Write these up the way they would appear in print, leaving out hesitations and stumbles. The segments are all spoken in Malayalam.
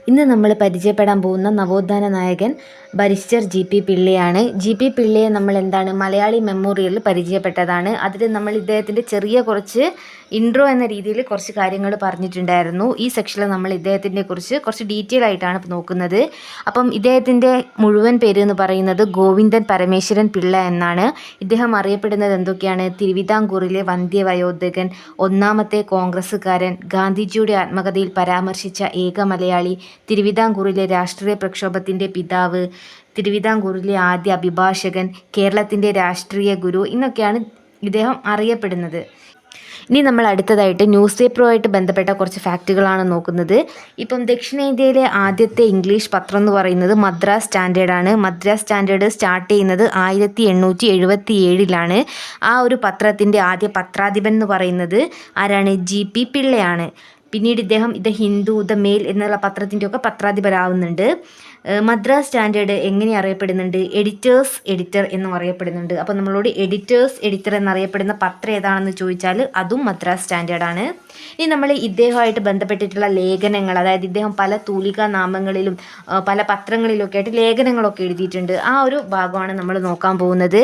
ഇന്ന് നമ്മൾ പരിചയപ്പെടാൻ പോകുന്ന നവോത്ഥാന നായകൻ ബാരിസ്റ്റർ ജി.പി. പിള്ളയാണ്. ജി.പി. പിള്ളയെ നമ്മൾ മലയാളി മെമ്മോറിയലിൽ പരിചയപ്പെട്ടതാണ്. അതിൽ നമ്മൾ ഇദ്ദേഹത്തിൻ്റെ ചെറിയ കുറച്ച് ഇൻട്രോ എന്ന രീതിയിൽ കുറച്ച് കാര്യങ്ങൾ പറഞ്ഞിട്ടുണ്ടായിരുന്നു. ഈ സെക്ഷനിൽ നമ്മൾ ഇദ്ദേഹത്തിനെ കുറിച്ച് കുറച്ച് ഡീറ്റെയിൽ ആയിട്ടാണ് നോക്കുന്നത്. അപ്പം ഇദ്ദേഹത്തിൻ്റെ മുഴുവൻ പേര് എന്ന് പറയുന്നത് ഗോവിന്ദൻ പരമേശ്വരൻ പിള്ള എന്നാണ്. ഇദ്ദേഹം അറിയപ്പെടുന്നത് എന്തൊക്കെയാണ്? തിരുവിതാംകൂറിലെ വന്ധ്യവയോധികൻ, ഒന്നാമത്തെ കോൺഗ്രസ്സുകാരൻ, ഗാന്ധിജിയുടെ ആത്മകഥയിൽ പരാമർശിച്ച ഏക മലയാളി, തിരുവിതാംകൂറിലെ രാഷ്ട്രീയ പ്രക്ഷോഭത്തിൻ്റെ പിതാവ്, തിരുവിതാംകൂറിലെ ആദ്യ അഭിഭാഷകൻ, കേരളത്തിൻ്റെ രാഷ്ട്രീയ ഗുരു എന്നൊക്കെയാണ് ഇദ്ദേഹം അറിയപ്പെടുന്നത്. ഇനി നമ്മൾ അടുത്തതായിട്ട് ന്യൂസ് പേപ്പറുമായിട്ട് ബന്ധപ്പെട്ട കുറച്ച് ഫാക്റ്റുകളാണ് നോക്കുന്നത്. ഇപ്പം ദക്ഷിണേന്ത്യയിലെ ആദ്യത്തെ ഇംഗ്ലീഷ് പത്രം എന്ന് പറയുന്നത് മദ്രാസ് സ്റ്റാൻഡേർഡാണ്. മദ്രാസ് സ്റ്റാൻഡേർഡ് സ്റ്റാർട്ട് ചെയ്യുന്നത് 1877 ആ ഒരു പത്രത്തിൻ്റെ ആദ്യ പത്രാധിപൻ എന്ന് പറയുന്നത് ആരാണ്? ജി.പി. പിള്ളയാണ്. പിന്നീട് ഇദ്ദേഹം ഹിന്ദു, ദ മെയിൽ എന്നുള്ള പത്രത്തിൻ്റെയൊക്കെ പത്രാധിപരാകുന്നുണ്ട്. മദ്രാസ് സ്റ്റാൻഡേർഡ് എങ്ങനെ അറിയപ്പെടുന്നുണ്ട്? എഡിറ്റേഴ്സ് എഡിറ്റർ എന്നും അറിയപ്പെടുന്നുണ്ട്. അപ്പോൾ നമ്മളോട് എഡിറ്റേഴ്സ് എഡിറ്റർ എന്നറിയപ്പെടുന്ന പത്രം ഏതാണെന്ന് ചോദിച്ചാൽ അതും മദ്രാസ് സ്റ്റാൻഡേർഡാണ്. ഇനി നമ്മൾ ഇദ്ദേഹമായിട്ട് ബന്ധപ്പെട്ടിട്ടുള്ള ലേഖനങ്ങൾ, അതായത് ഇദ്ദേഹം പല തൂലികാ നാമങ്ങളിലും പല പത്രങ്ങളിലൊക്കെ ആയിട്ട് ലേഖനങ്ങളൊക്കെ എഴുതിയിട്ടുണ്ട്. ആ ഒരു ഭാഗമാണ് നമ്മൾ നോക്കാൻ പോകുന്നത്.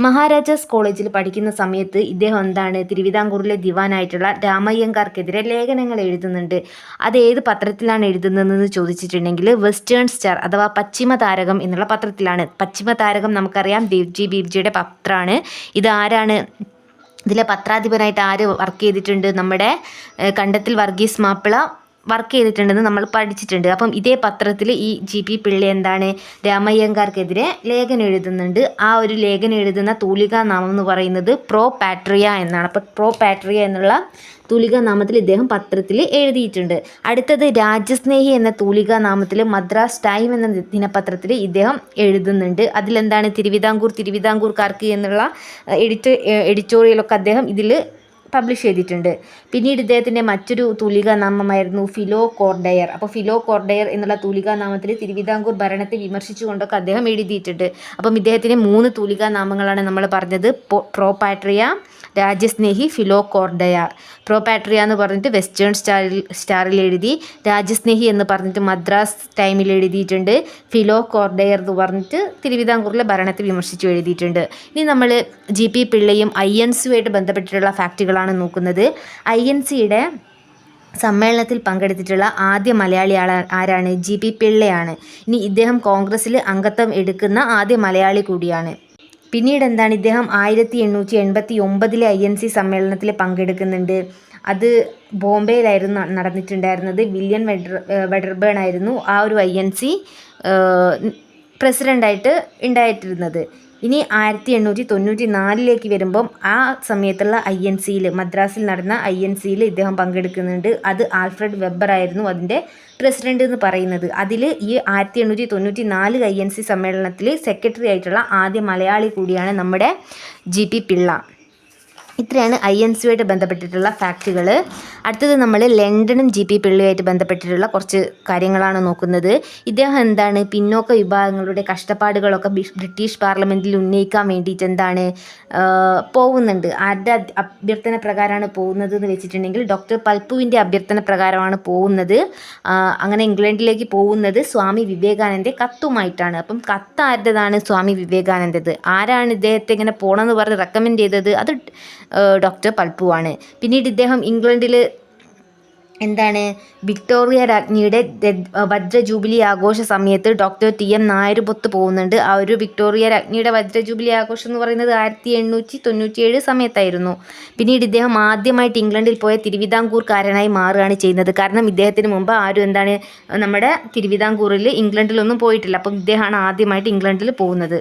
മഹാരാജാസ് കോളേജിൽ പഠിക്കുന്ന സമയത്ത് ഇദ്ദേഹം തിരുവിതാംകൂറിലെ ദിവാനായിട്ടുള്ള രാമയ്യങ്കാർക്കെതിരെ ലേഖനങ്ങൾ എഴുതുന്നുണ്ട്. അത് ഏത് പത്രത്തിലാണ് എഴുതുന്നതെന്ന് ചോദിച്ചിട്ടുണ്ടെങ്കിൽ വെസ്റ്റേൺ സ്റ്റാർ അഥവാ പശ്ചിമ താരകം എന്നുള്ള പത്രത്തിലാണ്. പശ്ചിമ താരകം നമുക്കറിയാം ദേവ്ജി ബീർജിയുടെ പത്രമാണ്. ഇത് ആരാണ്? ഇതിലെ പത്രാധിപനായിട്ട് ആര് വർക്ക് ചെയ്തിട്ടുണ്ട്? നമ്മുടെ കണ്ടത്തിൽ വർഗീസ് മാപ്പിള വർക്ക് ചെയ്തിട്ടുണ്ടെന്ന് നമ്മൾ പഠിച്ചിട്ടുണ്ട്. അപ്പം ഇതേ പത്രത്തിൽ ഈ ജി.പി. പിള്ള രാമയ്യങ്കാർക്കെതിരെ ലേഖനം എഴുതുന്നുണ്ട്. ആ ഒരു ലേഖനം എഴുതുന്ന തൂലികാ നാമം എന്ന് പറയുന്നത് പ്രോ പാട്രിയ എന്നാണ്. അപ്പം പ്രോ പാട്രിയ എന്നുള്ള തൂലികാ നാമത്തിൽ ഇദ്ദേഹം പത്രത്തിൽ എഴുതിയിട്ടുണ്ട്. അടുത്തത് രാജ്യസ്നേഹി എന്ന തൂലികാ നാമത്തിൽ മദ്രാസ് ടൈം എന്ന ദിനപത്രത്തിൽ ഇദ്ദേഹം എഴുതുന്നുണ്ട്. അതിലെന്താണ്? തിരുവിതാംകൂർക്കാർക്ക് എന്നുള്ള എഡിറ്റോറിയലൊക്കെ അദ്ദേഹം ഇതിൽ പബ്ലിഷ് ചെയ്തിട്ടുണ്ട്. പിന്നീട് ഇദ്ദേഹത്തിൻ്റെ മറ്റൊരു തൂലികാ നാമമായിരുന്നു ഫിലോ കോർഡയർ. അപ്പോൾ ഫിലോ കോർഡയർ എന്നുള്ള തൂലികാ നാമത്തിൽ തിരുവിതാംകൂർ ഭരണത്തെ വിമർശിച്ചുകൊണ്ടൊക്കെ അദ്ദേഹം എഴുതിയിട്ടുണ്ട്. അപ്പം ഇദ്ദേഹത്തിന് 3 തൂലികാ നാമങ്ങളാണ് നമ്മൾ പറഞ്ഞത്. പ്രോ പാട്രിയ, രാജ്യസ്നേഹി, ഫിലോ കോർഡയർ. പ്രോ പാട്രിയ എന്ന് പറഞ്ഞിട്ട് വെസ്റ്റേൺ സ്റ്റാറിൽ എഴുതി, രാജ്യസ്നേഹി എന്ന് പറഞ്ഞിട്ട് മദ്രാസ് ടൈമിൽ എഴുതിയിട്ടുണ്ട്, ഫിലോ കോർഡയർ എന്ന് പറഞ്ഞിട്ട് തിരുവിതാംകൂറിലെ ഭരണത്തെ വിമർശിച്ചു എഴുതിയിട്ടുണ്ട്. ഇനി നമ്മൾ ജി.പി. പിള്ളയും INC-യുമായിട്ട് ബന്ധപ്പെട്ടിട്ടുള്ള ഫാക്റ്റുകളാണ് നോക്കുന്നത്. INC-യുടെ സമ്മേളനത്തിൽ പങ്കെടുത്തിട്ടുള്ള ആദ്യ മലയാളി ആരാണ്? ജി.പി. പിള്ളയാണ്. ഇനി ഇദ്ദേഹം കോൺഗ്രസ്സിൽ അംഗത്വം എടുക്കുന്ന ആദ്യ മലയാളി കൂടിയാണ്. പിന്നീട് ഇദ്ദേഹം 1889 INC സമ്മേളനത്തിൽ പങ്കെടുക്കുന്നുണ്ട്. അത് ബോംബെയിലായിരുന്നു നടന്നിട്ടുണ്ടായിരുന്നത്. വില്യം വെഡർബേൺ ആയിരുന്നു ആ ഒരു INC പ്രസിഡൻ്റായിട്ട് ഉണ്ടായിട്ടിരുന്നത്. ഇനി 1894 വരുമ്പം ആ സമയത്തുള്ള INC-യിൽ, മദ്രാസിൽ നടന്ന INC-യിൽ ഇദ്ദേഹം പങ്കെടുക്കുന്നുണ്ട്. അത് ആൽഫ്രഡ് വെബർ ആയിരുന്നു അതിൻ്റെ പ്രസിഡന്റ് എന്ന് പറയുന്നത്. അതിൽ ഈ 1894 INC സമ്മേളനത്തിൽ സെക്രട്ടറി ആയിട്ടുള്ള ആദ്യ മലയാളി കൂടിയാണ് നമ്മുടെ ജി.പി. പിള്ള. ഇത്രയാണ് INC-യുമായിട്ട് ബന്ധപ്പെട്ടിട്ടുള്ള ഫാക്റ്റുകൾ. അടുത്തത് നമ്മൾ ലണ്ടനും ജി.പി. പിള്ളയുമായിട്ട് ബന്ധപ്പെട്ടിട്ടുള്ള കുറച്ച് കാര്യങ്ങളാണ് നോക്കുന്നത്. ഇദ്ദേഹം പിന്നോക്ക വിഭാഗങ്ങളുടെ കഷ്ടപ്പാടുകളൊക്കെ ബ്രിട്ടീഷ് പാർലമെൻറ്റിൽ ഉന്നയിക്കാൻ വേണ്ടിയിട്ട് പോകുന്നുണ്ട്. ആരുടെ അഭ്യർത്ഥന പ്രകാരമാണ് പോകുന്നത് എന്ന് വെച്ചിട്ടുണ്ടെങ്കിൽ ഡോക്ടർ പൽപ്പുവിൻ്റെ അഭ്യർത്ഥന പ്രകാരമാണ് പോകുന്നത്. അങ്ങനെ ഇംഗ്ലണ്ടിലേക്ക് പോകുന്നത് സ്വാമി വിവേകാനന്ദ കത്തുമായിട്ടാണ്. അപ്പം കത്ത് ആരുടേതാണ്? സ്വാമി വിവേകാനന്ദത്. ആരാണ് ഇദ്ദേഹത്തെ ഇങ്ങനെ പോകണമെന്ന് പറഞ്ഞ് റെക്കമെൻഡ് ചെയ്തത്? അത് ഡോക്ടർ പൽപ്പുവാണ്. പിന്നീട് ഇദ്ദേഹം ഇംഗ്ലണ്ടിൽ വിക്ടോറിയ രാജ്ഞിയുടെ വജ്ര ജൂബിലി ആഘോഷ സമയത്ത് ഡോക്ടർ TM നായരുപൊത്ത് പോകുന്നുണ്ട്. ആ ഒരു വിക്ടോറിയ രാജ്ഞിയുടെ വജ്ര ജൂബിലി ആഘോഷം എന്ന് പറയുന്നത് 1897 സമയത്തായിരുന്നു. പിന്നീട് ഇദ്ദേഹം ആദ്യമായിട്ട് ഇംഗ്ലണ്ടിൽ പോയ തിരുവിതാംകൂർക്കാരനായി മാറുകയാണ് ചെയ്യുന്നത്. കാരണം ഇദ്ദേഹത്തിന് മുമ്പ് ആരും നമ്മുടെ തിരുവിതാംകൂറിൽ ഇംഗ്ലണ്ടിലൊന്നും പോയിട്ടില്ല. അപ്പം ഇദ്ദേഹമാണ് ആദ്യമായിട്ട് ഇംഗ്ലണ്ടിൽ പോകുന്നത്.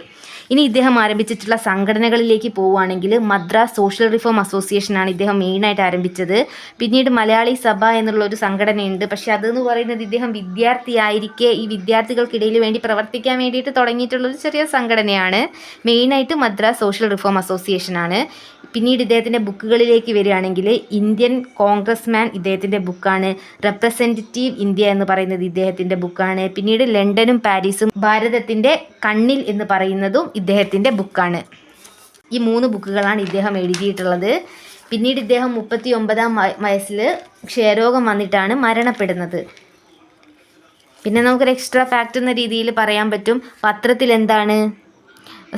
ഇനി ഇദ്ദേഹം ആരംഭിച്ചിട്ടുള്ള സംഘടനകളിലേക്ക് പോവുകയാണെങ്കിൽ മദ്രാസ് സോഷ്യൽ റിഫോം അസോസിയേഷനാണ് ഇദ്ദേഹം മെയിനായിട്ട് ആരംഭിച്ചത്. പിന്നീട് മലയാളി സഭ എന്നുള്ളൊരു സംഘടനയുണ്ട്. പക്ഷേ അതെന്ന് പറയുന്നത് ഇദ്ദേഹം വിദ്യാർത്ഥിയായിരിക്കെ ഈ വിദ്യാർത്ഥികൾക്കിടയിൽ വേണ്ടി പ്രവർത്തിക്കാൻ വേണ്ടിയിട്ട് തുടങ്ങിയിട്ടുള്ളൊരു ചെറിയ സംഘടനയാണ്. മെയിനായിട്ട് മദ്രാസ് സോഷ്യൽ റിഫോം അസോസിയേഷനാണ്. പിന്നീട് ഇദ്ദേഹത്തിൻ്റെ ബുക്കുകളിലേക്ക് വരികയാണെങ്കിൽ ഇന്ത്യൻ കോൺഗ്രസ്മാൻ ഇദ്ദേഹത്തിൻ്റെ ബുക്കാണ്. റെപ്രസെൻറ്റേറ്റീവ് ഇന്ത്യ എന്ന് പറയുന്നത് ഇദ്ദേഹത്തിൻ്റെ ബുക്കാണ്. പിന്നീട് ലണ്ടനും പാരീസും ഭാരതത്തിൻ്റെ കണ്ണിൽ എന്ന് പറയുന്നതും ഇദ്ദേഹത്തിൻ്റെ ബുക്കാണ്. ഈ 3 ബുക്കുകളാണ് ഇദ്ദേഹം എഴുതിയിട്ടുള്ളത്. പിന്നീട് ഇദ്ദേഹം 39-ാം വയസ്സിൽ ക്ഷയരോഗം വന്നിട്ടാണ് മരണപ്പെടുന്നത്. പിന്നെ നമുക്കൊരു എക്സ്ട്രാ ഫാക്റ്റ് എന്ന രീതിയിൽ പറയാൻ പറ്റും, പത്രത്തിൽ എന്താണ്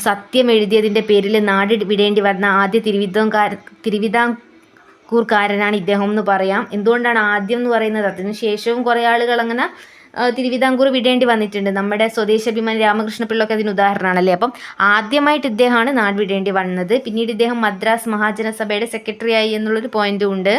സത്യം എഴുതിയതിൻ്റെ പേരിൽ നാട് വിടേണ്ടി വന്ന ആദ്യ തിരുവിതാംകൂർക്കാരനാണ് ഇദ്ദേഹം എന്ന് പറയാം. എന്തുകൊണ്ടാണ് ആദ്യം എന്ന് പറയുന്നത്? അതിന് ശേഷവും കുറേ ആളുകൾ അങ്ങനെ തിരുവിതാംകൂർ വിടേണ്ടി വന്നിട്ടുണ്ട്. നമ്മുടെ സ്വദേശാഭിമാനി രാമകൃഷ്ണപിള്ളയൊക്കെ അതിന് ഉദാഹരണമാണല്ലേ. അപ്പം ആദ്യമായിട്ട് ഇദ്ദേഹമാണ് നാട് വിടേണ്ടി വന്നത്. പിന്നീട് ഇദ്ദേഹം മദ്രാസ് മഹാജനസഭയുടെ സെക്രട്ടറി ആയി എന്നുള്ളൊരു പോയിന്റും ഉണ്ട്.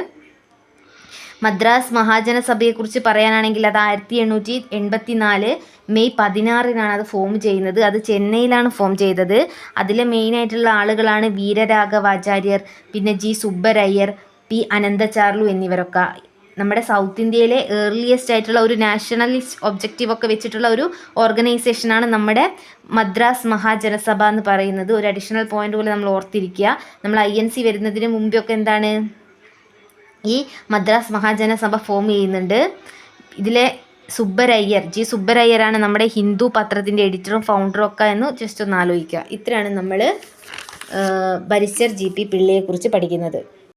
മദ്രാസ് മഹാജനസഭയെക്കുറിച്ച് പറയാനാണെങ്കിൽ അത് 1884 മെയ് 16 അത് ഫോം ചെയ്യുന്നത്. അത് ചെന്നൈയിലാണ് ഫോം ചെയ്തത്. അതിലെ മെയിനായിട്ടുള്ള ആളുകളാണ് വീരരാഘവാചാര്യർ, പിന്നെ ജി സുബ്ബരയ്യർ, പി അനന്തചാർലു എന്നിവരൊക്കെ. നമ്മുടെ സൗത്ത് ഇന്ത്യയിലെ ഏർലിയസ്റ്റ് ആയിട്ടുള്ള ഒരു നാഷണലിസ്റ്റ് ഒബ്ജക്റ്റീവ് ഒക്കെ വെച്ചിട്ടുള്ള ഒരു ഓർഗനൈസേഷനാണ് നമ്മുടെ മദ്രാസ് മഹാജനസഭ എന്ന് പറയുന്നത്. ഒരു അഡീഷണൽ പോയിന്റ് പോലെ നമ്മൾ ഓർത്തിരിക്കുക. നമ്മൾ INC വരുന്നതിന് മുമ്പൊക്കെ എന്താണ് ഈ മദ്രാസ് മഹാജനസഭ ഫോം ചെയ്യുന്നുണ്ട്. ഇതിലെ ജി സുബ്ബരയ്യരാണ് നമ്മുടെ ഹിന്ദു പത്രത്തിൻ്റെ എഡിറ്ററും ഫൗണ്ടറും ഒക്കെ എന്ന് ജസ്റ്റ് ഒന്ന് ആലോചിക്കുക. ഇത്രയാണ് നമ്മൾ ബരിസ്റ്റർ GP പിള്ളയെക്കുറിച്ച് പഠിക്കുന്നത്.